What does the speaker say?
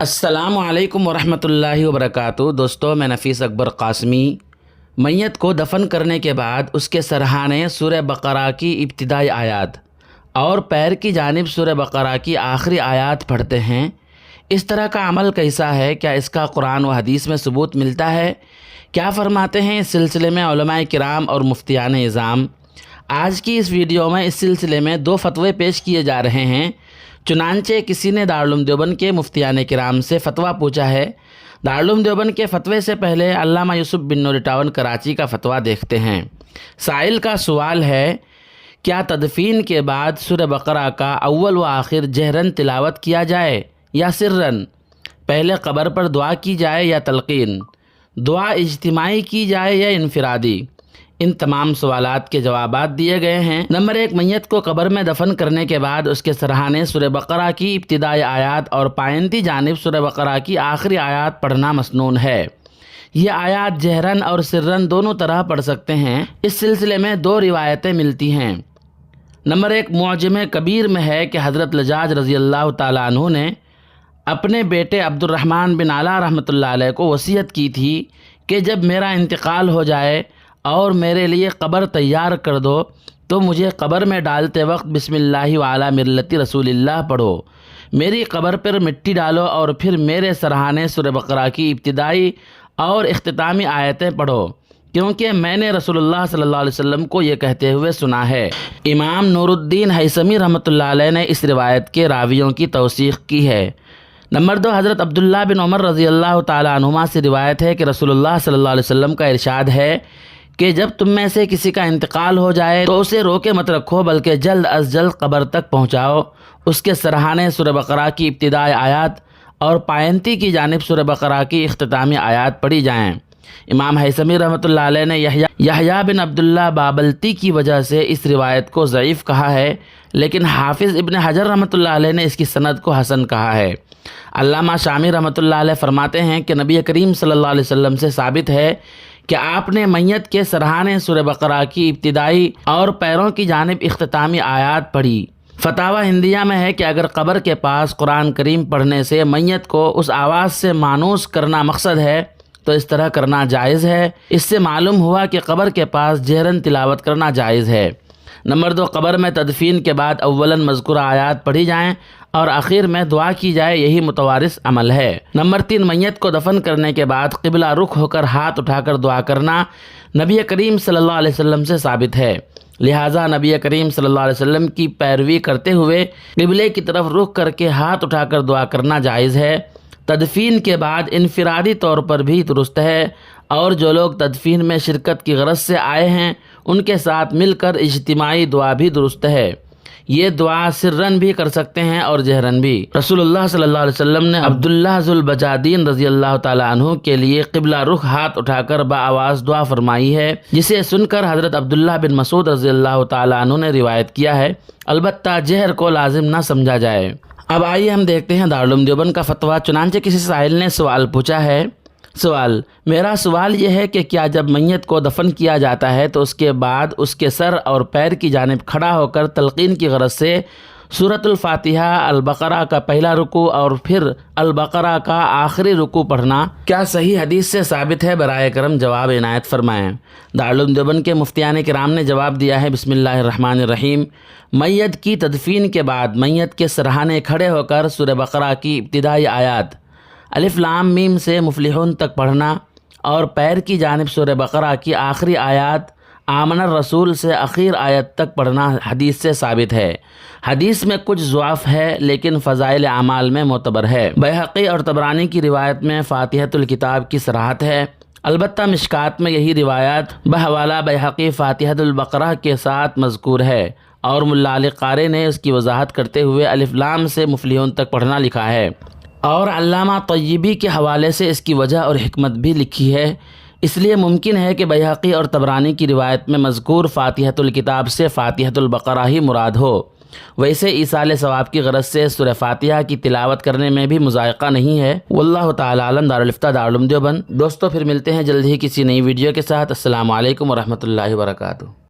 السلام علیکم ورحمۃ اللہ وبرکاتہ۔ دوستو، میں نفیس اکبر قاسمی۔ میت کو دفن کرنے کے بعد اس کے سرہانے سورہ بقرہ کی ابتدائی آیات اور پیر کی جانب سورہ بقرہ کی آخری آیات پڑھتے ہیں۔ اس طرح کا عمل کیسا ہے؟ کیا اس کا قرآن و حدیث میں ثبوت ملتا ہے؟ کیا فرماتے ہیں اس سلسلے میں علماء کرام اور مفتیان اعظام؟ آج کی اس ویڈیو میں اس سلسلے میں 2 فتوے پیش کیے جا رہے ہیں۔ چنانچہ کسی نے دارالعلوم دیوبند کے مفتیان کرام سے فتویٰ پوچھا ہے۔ دارالعلوم دیوبند کے فتوے سے پہلے علامہ یوسف بن نور ٹاون کراچی کا فتویٰ دیکھتے ہیں۔ سائل کا سوال ہے، کیا تدفین کے بعد سورہ بقرہ کا اول و آخر جہراً تلاوت کیا جائے یا سرراً؟ پہلے قبر پر دعا کی جائے یا تلقین؟ دعا اجتماعی کی جائے یا انفرادی؟ ان تمام سوالات کے جوابات دیے گئے ہیں۔ نمبر 1، میت کو قبر میں دفن کرنے کے بعد اس کے سرہانے سورہ بقرہ کی ابتدائی آیات اور پائنتی جانب سورہ بقرہ کی آخری آیات پڑھنا مسنون ہے۔ یہ آیات جہراً اور سرراً دونوں طرح پڑھ سکتے ہیں۔ اس سلسلے میں 2 روایتیں ملتی ہیں۔ نمبر 1، معجم کبیر میں ہے کہ حضرت لجاج رضی اللہ تعالیٰ عنہ نے اپنے بیٹے عبد الرحمن بن علا رحمۃ اللہ علیہ کو وصیت کی تھی کہ جب میرا انتقال ہو جائے اور میرے لیے قبر تیار کر دو تو مجھے قبر میں ڈالتے وقت بسم اللہ وعلی ملت رسول اللہ پڑھو، میری قبر پر مٹی ڈالو اور پھر میرے سرہانے سورہ بقرہ کی ابتدائی اور اختتامی آیتیں پڑھو، کیونکہ میں نے رسول اللہ صلی اللہ علیہ وسلم کو یہ کہتے ہوئے سنا ہے۔ امام نور الدین ہیثمی رحمۃ اللہ علیہ نے اس روایت کے راویوں کی توثیق کی ہے۔ نمبر 2، حضرت عبداللہ بن عمر رضی اللہ تعالیٰ عنہما سے روایت ہے کہ رسول اللہ صلی اللہ علیہ وسلم کا ارشاد ہے کہ جب تم میں سے کسی کا انتقال ہو جائے تو اسے روکے مت رکھو، بلکہ جلد از جلد قبر تک پہنچاؤ، اس کے سرہانے سورہ بقرہ کی ابتدائی آیات اور پائنتی کی جانب سورہ بقرہ کی اختتامی آیات پڑھی جائیں۔ امام ہیثمی رحمۃ اللہ علیہ نے یحییٰ بن عبداللہ بابلتی کی وجہ سے اس روایت کو ضعیف کہا ہے، لیکن حافظ ابن حجر رحمۃ اللہ علیہ نے اس کی سند کو حسن کہا ہے۔ علامہ شامی رحمۃ اللہ علیہ فرماتے ہیں کہ نبی کریم صلی اللہ علیہ وسلم سے ثابت ہے کہ آپ نے میت کے سرہانے سورہ بقرہ کی ابتدائی اور پیروں کی جانب اختتامی آیات پڑھی۔ فتاوی ہندیہ میں ہے کہ اگر قبر کے پاس قرآن کریم پڑھنے سے میت کو اس آواز سے مانوس کرنا مقصد ہے تو اس طرح کرنا جائز ہے۔ اس سے معلوم ہوا کہ قبر کے پاس جہراً تلاوت کرنا جائز ہے۔ نمبر 2، قبر میں تدفین کے بعد اولاً مذکورہ آیات پڑھی جائیں اور آخر میں دعا کی جائے، یہی متوارث عمل ہے۔ نمبر 3، میت کو دفن کرنے کے بعد قبلہ رخ ہو کر ہاتھ اٹھا کر دعا کرنا نبی کریم صلی اللہ علیہ وسلم سے ثابت ہے، لہٰذا نبی کریم صلی اللہ علیہ وسلم کی پیروی کرتے ہوئے قبلے کی طرف رخ کر کے ہاتھ اٹھا کر دعا کرنا جائز ہے۔ تدفین کے بعد انفرادی طور پر بھی درست ہے، اور جو لوگ تدفین میں شرکت کی غرض سے آئے ہیں ان کے ساتھ مل کر اجتماعی دعا بھی درست ہے۔ یہ دعا سرن بھی کر سکتے ہیں اور جہرن بھی۔ رسول اللہ صلی اللہ علیہ وسلم نے عبداللہ ذوالبجادین رضی اللہ تعالیٰ عنہ کے لیے قبلہ رخ ہاتھ اٹھا کر بآواز دعا فرمائی ہے، جسے سن کر حضرت عبداللہ بن مسعود رضی اللہ تعالیٰ عنہ نے روایت کیا ہے، البتہ جہر کو لازم نہ سمجھا جائے۔ اب آئیے ہم دیکھتے ہیں دارالعلوم دیوبند کا فتویٰ۔ چنانچہ کسی سائل نے سوال پوچھا ہے، میرا سوال یہ ہے کہ کیا جب میت کو دفن کیا جاتا ہے تو اس کے بعد اس کے سر اور پیر کی جانب کھڑا ہو کر تلقین کی غرض سے سورۃ الفاتحہ، البقرہ کا پہلا رکوع اور پھر البقرہ کا آخری رکوع پڑھنا کیا صحیح حدیث سے ثابت ہے؟ برائے کرم جواب عنایت فرمائیں۔ دارالعلوم دیوبند کے مفتیان کرام نے جواب دیا ہے، بسم اللہ الرحمن الرحیم۔ میت کی تدفین کے بعد میت کے سرہانے کھڑے ہو کر سورہ بقرہ کی ابتدائی آیات الف لام میم سے مفلحون تک پڑھنا اور پیر کی جانب سورہ بقرہ کی آخری آیات آمن الرسول سے آخر آیت تک پڑھنا حدیث سے ثابت ہے۔ حدیث میں کچھ ضعف ہے لیکن فضائل اعمال میں معتبر ہے۔ بیہقی اور طبرانی کی روایت میں فاتحۃ الکتاب کی صراحت ہے، البتہ مشکات میں یہی روایات بحوالہ بیہقی فاتحۃ البقرہ کے ساتھ مذکور ہے، اور ملا علی قاری نے اس کی وضاحت کرتے ہوئے الف لام سے مفلحون تک پڑھنا لکھا ہے، اور علامہ طیبی کے حوالے سے اس کی وجہ اور حکمت بھی لکھی ہے۔ اس لیے ممکن ہے کہ بیہقی اور طبرانی کی روایت میں مذکور فاتحۃ الکتاب سے فاتحۃ البقرہ ہی مراد ہو۔ ویسے ایصال ثواب کی غرض سے سورہ فاتحہ کی تلاوت کرنے میں بھی مذائقہ نہیں ہے۔ واللہ تعالی عالم۔ دارالفتہ دارالعلوم دیوبند۔ دوستو، پھر ملتے ہیں جلد ہی کسی نئی ویڈیو کے ساتھ۔ السلام علیکم ورحمۃ اللہ وبرکاتہ۔